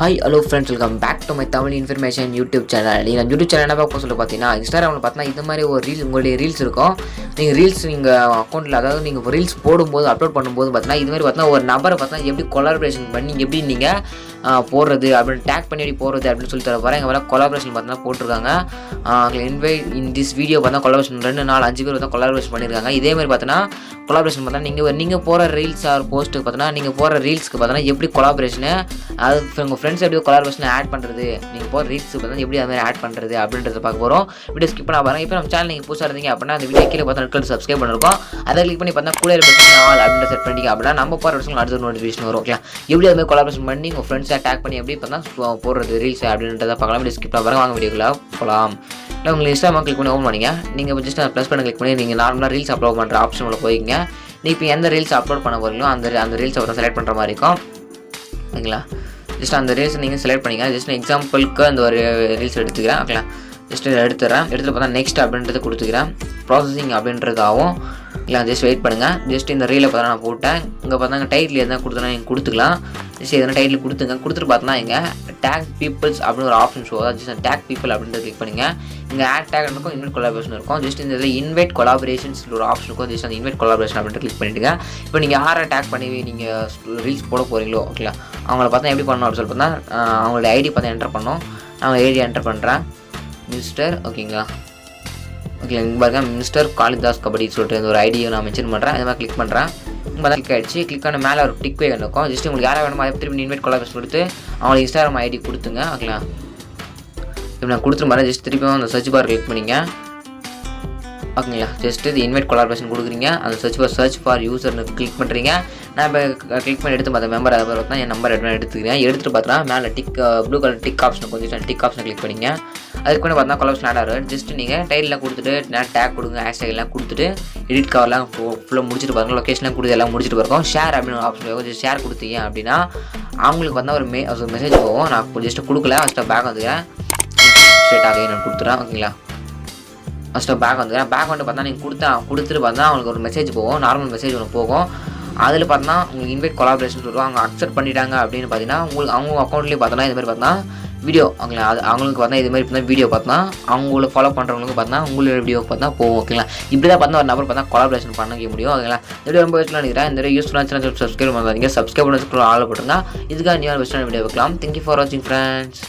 Hi hello friends, welcome back to my Tamil information YouTube channel. நீங்கள் YouTube channel என்ன பார்க்க சொல்லி பார்த்தீங்கன்னா, இன்ஸ்டாகிராமில் பார்த்தீங்கன்னா இது மாதிரி ஒரு ரீல்ஸ் உங்களுடைய ரீல்ஸ் இருக்கும். நீங்கள் அக்கௌண்ட்டில், அதாவது நீங்கள் ரீல்ஸ் போடும்போது அப்லோட் பண்ணும்போது பார்த்தீங்கன்னா இது மாதிரி பார்த்தீங்கன்னா ஒரு நபரை பார்த்தீங்கன்னா எப்படி கொலாபரேஷன் பண்ணி எப்படி நீங்கள் போடுறது அப்படின்னு டேக் பண்ணி எப்படி போடுறது அப்படின்னு சொல்லி தர போகிறேன். எங்கள் வேலை கொலாபரேஷன் பார்த்தீங்கன்னா போட்டிருக்காங்க. இன் திஸ் வீடியோ பார்த்தா கொலாபரேஷன் 2 4 5 பேர் பார்த்தா கொலாபரேஷன் பண்ணியிருக்காங்க. இதேமாதிரி பார்த்தீங்கன்னா கொலாபரேஷன் பார்த்தா நீங்கள் போகிற ரீல்ஸ் ஆர் போஸ்ட்டுக்கு பார்த்தீங்கன்னா நீங்கள் போகிற ரீல்ஸ்க்கு பார்த்தீங்கன்னா எப்படி கொலாபரேஷனு, அது உங்கள் ஃப்ரெண்ட்ஸ் எப்படி கொலாபரேஷன் ஆட் பண்ணுறது, நீங்கள் போகிற ரீல்ஸுக்கு பார்த்தீங்கன்னா எப்படி அது மாதிரி ஆட் பண்ணுறது அப்படின்றத பார்க்க போகிறோம். வீடியோ ஸ்கிப் பண்ண பாருங்கள். இப்போ நம்ம சேனல் நீங்கள் புதுசாக இருந்தீங்க அப்படின்னா அந்த வீடியோ கீழே பார்த்தா சப்ஸ்கிரைப் பண்ணிருக்கோம். அதை கிளிக் பண்ணி பார்த்தா கூட ஆல் அப்படின்ற செட் பண்ணிங்க அப்படின்னா நம்ம போகிற விஷயம் அடுத்த நோட்டிஃபிகேஷன் வரும். ஓகே, எப்படி அது மாதிரி கொலாபரேஷன் பண்ணி உங்கள் ஃப்ரெண்ட்ஸை டேக் பண்ணி எப்படி பார்த்தா போடுறது ரீல்ஸ் அப்படின்றத பார்க்கலாம். வீடியோ ஸ்கிப் பண்ண பாருங்கள். வாங்க வீடியோக்குள்ள போகலாம். இல்லை உங்களுக்கு இன்ஸ்டாகிராம் கிளிக் பண்ணி ஓப்பன் பண்ணிங்க. நீங்கள் ஜஸ்ட் ப்ளஸ் பண்ண கிளிக் பண்ணி நீங்கள் நார்மலாக ரீல்ஸ் அப்லோட் பண்ணுற ஆப்ஷன் உள்ள போய்ங்க. நீங்கள் இப்போ எந்த ரீல்ஸ் அப்லோட் பண்ண போகிறீங்களோ அந்த ரீல்ஸ் அப்புறம் செலக்ட் பண்ணுற மாதிரி இருக்கும். ஓகேங்களா, ஜஸ்ட் அந்த ரீல்ஸ் நீங்கள் செலக்ட் பண்ணிங்க. ஜஸ்ட் எக்ஸாம்பிளுக்கு அந்த ஒரு ரீல்ஸ் எடுத்துக்கிறேன். ஓகேங்களா, ஜஸ்ட் எடுத்துட்டு பார்த்தா நெக்ஸ்ட் அப்படின்றது கொடுத்துக்கிறேன். ப்ராசஸிங் அப்படின்றதாகவும் இல்லை, ஜஸ்ட் வெயிட் பண்ணுங்கள். ஜஸ்ட் இந்த ரீலை பார்த்தா நான் போட்டேன். இங்கே பார்த்தா டைட்டில் எதனா கொடுத்தனா நீங்கள் கொடுத்துக்கலாம். ஜஸ்ட் எதனா டைட்டில் கொடுத்துட்டு பார்த்தா இங்கே டேக் பீப்புள்ஸ் அப்படின்னு ஒரு ஆப்ஷன் ஷோ. அதாவது ஜஸ்ட் டேக் பீப்புள் அப்படின்றத கிளிக் பண்ணுங்க. இங்கே ஆட் டேக் இருக்கும், இன்வைட் கொலாபரேஷன் இருக்கும். ஜஸ்ட் இந்த இதில் இன்வைட் கொலாபரேஷன்ஸ் ஒரு ஆப்ஷன் இருக்கும். ஜஸ்ட் அந்த இன்வைட் கொலாபரேஷன் அப்படின்ட்டு கிளிக் பண்ணிவிடுங்க. இப்போ நீங்கள் யாரை டேக் பண்ணி நீங்கள் ரீல்ஸ் போட போகிறீங்களோ, ஓகேங்களா, அவங்கள பார்த்தா எப்படி பண்ணணும் அப்படின்னு சொல்லி பார்த்தா அவங்களோட ஐடி பார்த்தா என்டர் பண்ணணும். நான் ஐடி என்டர் பண்ணுறேன். மிஸ்டர், ஓகேங்களா, ஓகே, இங்கே பாருங்கள் மிஸ்டர் காளிதாஸ் கபடி சொல்லிட்டு ஒரு ஐடியை நான் மென்ஷன் பண்ணுறேன். இந்த மாதிரி கிளிக் பண்ணுறேன். இங்கே தான் கிளிக் ஆகிடுச்சு. கிளிக் பண்ண மேலே ஒரு டிக் வேகன் இருக்கும். ஜஸ்ட் உங்களுக்கு யாரை வேணுமோ அதை திருப்பி இன்வைட் கொலாபரேஷன் கொடுத்து அவங்களுக்கு இன்ஸ்டாகிராம் ஐடி கொடுத்துங்க. ஓகேங்களா, இப்போ நான் கொடுத்துட்டு மாதிரி ஜஸ்ட் திருப்பியும் அந்த சர்ச் பார் கிளிக் பண்ணிங்க. ஓகேங்களா, ஜஸ்ட் இது இன்வைட் கொலாபரேஷன் கொடுக்குறீங்க. அந்த சர்ச் ஃபார் யூசர்னு கிளிக் பண்ணுறீங்க. நான் இப்போ கிளிக் பண்ணி எடுத்து பார்த்தேன் மெம்பர், அதை பார்த்தா என் நம்பர் எடுத்துக்கிறேன். எடுத்துகிட்டு பார்த்தா மேலே ப்ளூ கலர் டிக் ஆப்ஷன் கொஞ்சம் டிக் ஆப்ஷனை கிளிக் பண்ணிங்க. அதுக்கு பண்ணி பார்த்தா கொலாபரேஷன் ஆட் ஆகும். ஜஸ்ட் நீங்கள் டைட்டில் கொடுத்துட்டு டேக் கொடுங்க, ஹேஷ்டேக் எல்லாம் கொடுத்துட்டு எடிட் கவர்லாம் ஃபுல்லாக முடிச்சுட்டு பாருங்க. லொக்கேஷன்லாம் கொடுத்து எல்லாம் முடிச்சுட்டு பாருங்க. ஷேர் அப்படின்னு ஆப்ஷன் கொஞ்சம் ஷேர் கொடுத்தீங்க அப்படின்னா அவங்களுக்கு பார்த்தா ஒரு மெசேஜ் போகும். நான் ஜஸ்ட்டு கொடுக்கல, ஃபஸ்ட்டு பேக் வந்துக்கிறேன். ஸ்ட்ரெயிட்டாக நான் கொடுத்துறேன். ஓகேங்களா, ஃபஸ்ட்டு பேக் வந்துக்கிறேன். பேக் வந்து பார்த்தா நீங்கள் கொடுத்துட்டு பார்த்தா அவங்களுக்கு ஒரு மெசேஜ் போகும், நார்மல் மெசேஜ் ஒன்று போகும். அதில் பார்த்தா உங்களுக்கு இன்வைட் கொலாபரேஷன் சொல்லுவாங்க. அவங்க அக்செப்ட் பண்ணிட்டாங்க அப்படின்னு பார்த்தீங்கன்னா உங்களுக்கு அவங்க அக்கௌண்ட்லேயே பார்த்தோன்னா இது மாதிரி பார்த்தா வீடியோ அவங்கள அவங்களுக்கு பார்த்தா இது மாதிரி பார்த்தா வீடியோ பார்த்தா அவங்கள ஃபாலோ பண்ணுறவங்களுக்கு பார்த்தா உங்களோட வீடியோ பார்த்தா போகும். ஓகேங்களா, இப்படி தான் பார்த்தா ஒரு நபர் பார்த்தா கொலாபரேஷன் பண்ண முடியும். ஓகேங்களா, இது ரொம்ப யூஸ்ஃபுல்லாக நினைக்கிறேன். இந்த யூஸ்ஃபுல்லாக சப்ஸ்கிரைப் பண்ணாதீங்க. சப்ஸ்கிரைப் பண்ணி ஆள் போட்டுருங்க. இதுக்காக நியூ பெஸ்ட்டான வீடியோ வைக்கலாம். தேங்க்யூ ஃபார் வாட்சிங் ஃப்ரெண்ட்ஸ்.